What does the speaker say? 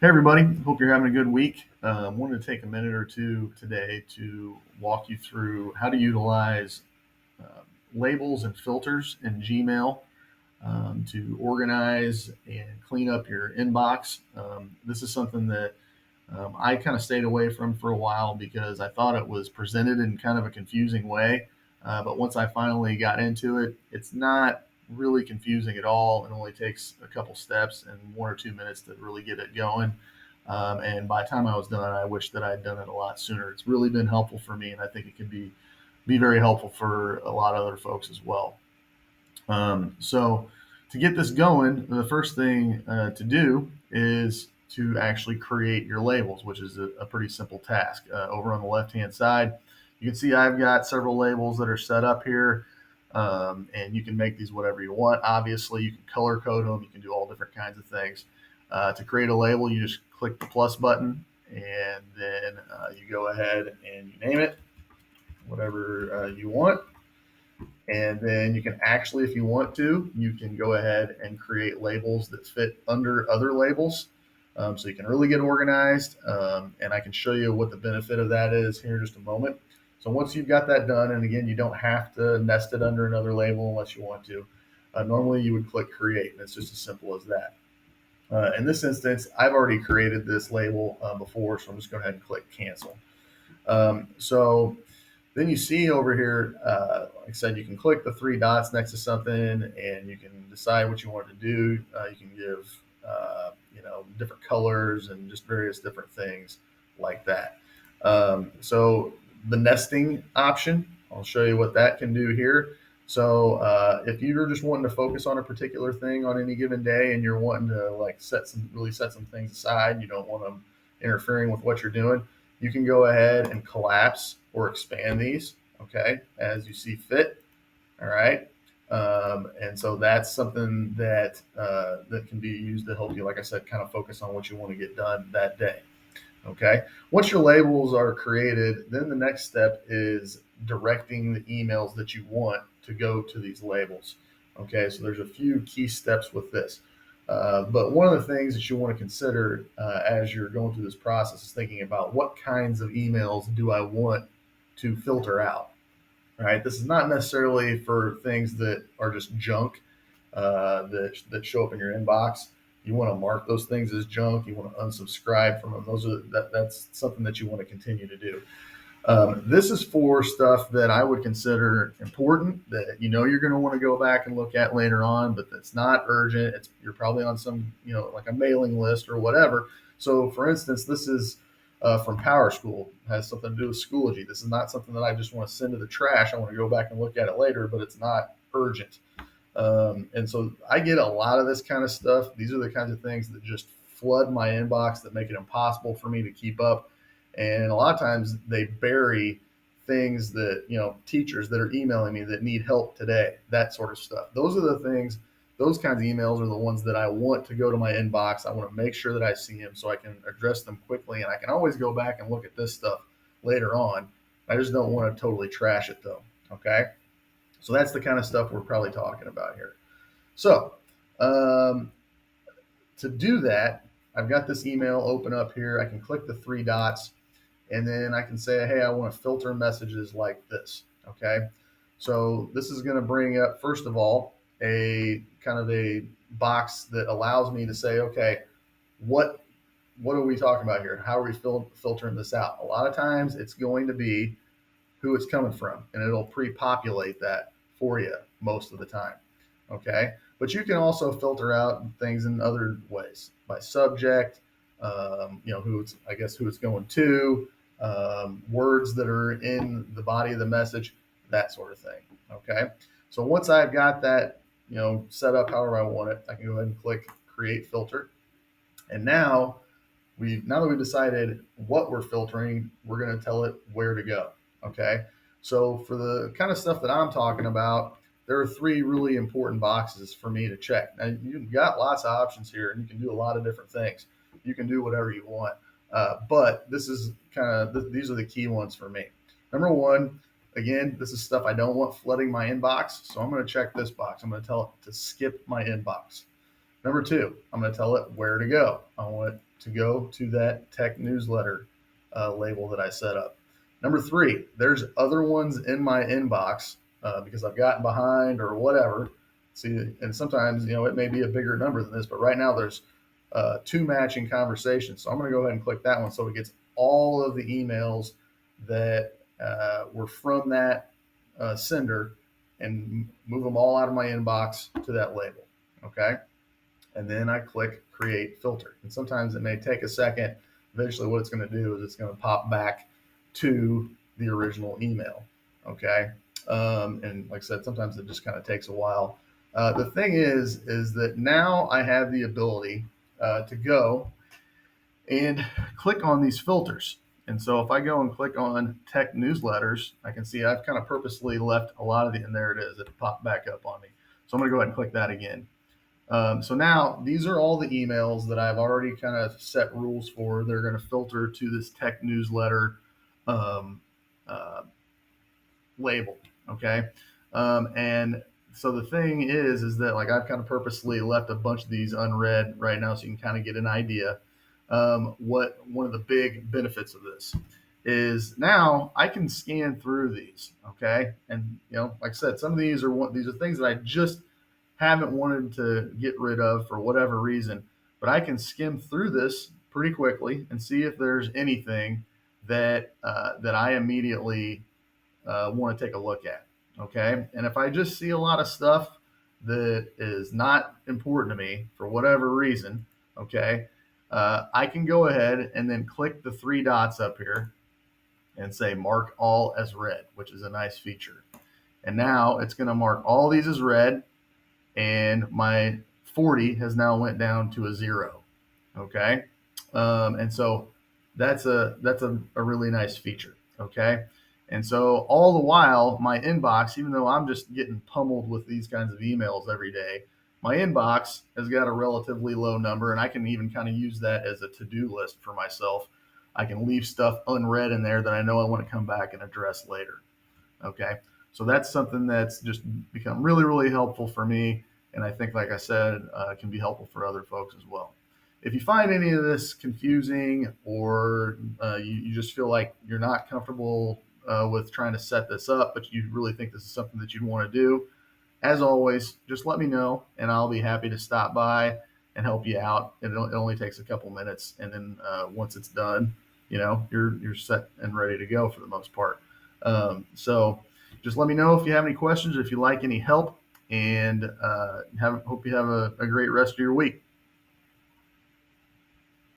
Hey everybody, hope you're having a good week. I wanted to take a minute or two today to walk you through how to utilize uh, labels and filters in Gmail to organize and clean up your inbox. This is something that I kind of stayed away from for a while because I thought it was presented in kind of a confusing way. But once I finally got into it, it's not really confusing at all. It only takes a couple steps and 1 or 2 minutes to really get it going. And by the time I was done, I wish that I had done it a lot sooner. It's really been helpful for me, and I think it can be very helpful for a lot of other folks as well. So to get this going, the first thing to do is to actually create your labels, which is a pretty simple task. Over on the left-hand side, you can see I've got several labels that are set up here, and you can make these whatever you want. Obviously, you can color code them. You can do all different kinds of things. To create a label, you just click the plus button, and then you go ahead and you name it whatever you want. And then you can actually, if you want to, you can go ahead and create labels that fit under other labels. So you can really get organized. And I can show you what the benefit of that is here in just a moment. So once you've got that done, and again, you don't have to nest it under another label unless you want to. Normally you would click create, and it's just as simple as that. In this instance, I've already created this label before, so I'm just going to go ahead and click cancel. So then you see over here, like I said, you can click the three dots next to something and you can decide what you want to do. You can give, different colors and just various different things like that. So the nesting option, I'll show you what that can do here. So if you're just wanting to focus on a particular thing on any given day and you're wanting to like set some things aside, you don't want them interfering with what you're doing, you can go ahead and collapse or expand these, okay, as you see fit. All right. And so that's something that can be used to help you, like I said, kind of focus on what you want to get done that day. Okay. Once your labels are created, then the next step is directing the emails that you want to go to these labels. Okay. So there's a few key steps with this. But one of the things that you want to consider as you're going through this process is thinking about what kinds of emails do I want to filter out. Right. This is not necessarily for things that are just junk that show up in your inbox. You want to mark those things as junk. You want to unsubscribe from them. That's something that you want to continue to do. This is for stuff that I would consider important that you're going to want to go back and look at later on, but that's not urgent. You're probably on some like a mailing list or whatever. So, for instance, this is from Power School. It has something to do with Schoology. This is not something that I just want to send to the trash. I want to go back and look at it later, but it's not urgent. And so I get a lot of this kind of stuff. These are the kinds of things that just flood my inbox that make it impossible for me to keep up. And a lot of times they bury things that, teachers that are emailing me that need help today, that sort of stuff. Those are the things, those kinds of emails are the ones that I want to go to my inbox. I want to make sure that I see them so I can address them quickly. And I can always go back and look at this stuff later on. I just don't want to totally trash it though. Okay. So that's the kind of stuff we're probably talking about here. So um, to do that, I've got this email open up here. I can click the three dots and then I can say, hey, I want to filter messages like this. Okay. So this is going to bring up, first of all, a kind of a box that allows me to say, okay, what what are we talking about here? How are we filtering this out? A lot of times it's going to be who it's coming from, and it'll pre-populate that for you most of the time. Okay, but you can also filter out things in other ways by subject, who it's who it's going to, words that are in the body of the message, that sort of thing. Okay, so once I've got that set up however I want it, I can go ahead and click create filter, and now that we've decided what we're filtering, we're going to tell it where to go. Okay. So for the kind of stuff that I'm talking about, there are three really important boxes for me to check. Now you've got lots of options here and you can do a lot of different things. You can do whatever you want. But this is these are the key ones for me. Number one, again, this is stuff I don't want flooding my inbox. So I'm going to check this box. I'm going to tell it to skip my inbox. Number two, I'm going to tell it where to go. I want it to go to that tech newsletter label that I set up. Number three, there's other ones in my inbox because I've gotten behind or whatever. See, and sometimes it may be a bigger number than this, but right now there's two matching conversations. So I'm going to go ahead and click that one so it gets all of the emails that were from that sender and move them all out of my inbox to that label. Okay. And then I click create filter. And sometimes it may take a second. Eventually, what it's going to do is it's going to pop back to the original email. Okay. And like I said, sometimes it just kind of takes a while. The thing is that now I have the ability to go and click on these filters. And so if I go and click on tech newsletters, I can see I've kind of purposely left a lot of the, and there it is, it popped back up on me. So I'm going to go ahead and click that again. So now these are all the emails that I've already kind of set rules for. They're going to filter to this tech newsletter um, uh, label. Okay. And so the thing is that like I've kind of purposely left a bunch of these unread right now so you can kind of get an idea. What one of the big benefits of this is now I can scan through these. Okay. And like I said, some of these are things that I just haven't wanted to get rid of for whatever reason, but I can skim through this pretty quickly and see if there's anything that I immediately want to take a look at. Okay. And if I just see a lot of stuff that is not important to me for whatever reason, okay, I can go ahead and then click the three dots up here and say mark all as read, which is a nice feature. And now it's going to mark all these as read, and my 40 has now went down to a 0. Okay. And so that's a really nice feature. Okay. And so all the while, my inbox, even though I'm just getting pummeled with these kinds of emails every day, my inbox has got a relatively low number, and I can even kind of use that as a to-do list for myself. I can leave stuff unread in there that I know I want to come back and address later. Okay. So that's something that's just become really, really helpful for me. And I think, like I said, can be helpful for other folks as well. If you find any of this confusing, or you just feel like you're not comfortable with trying to set this up, but you really think this is something that you'd want to do, as always, just let me know and I'll be happy to stop by and help you out. It only takes a couple minutes. And then once it's done, you're set and ready to go for the most part. So just let me know if you have any questions or if you like any help, and hope you have a great rest of your week.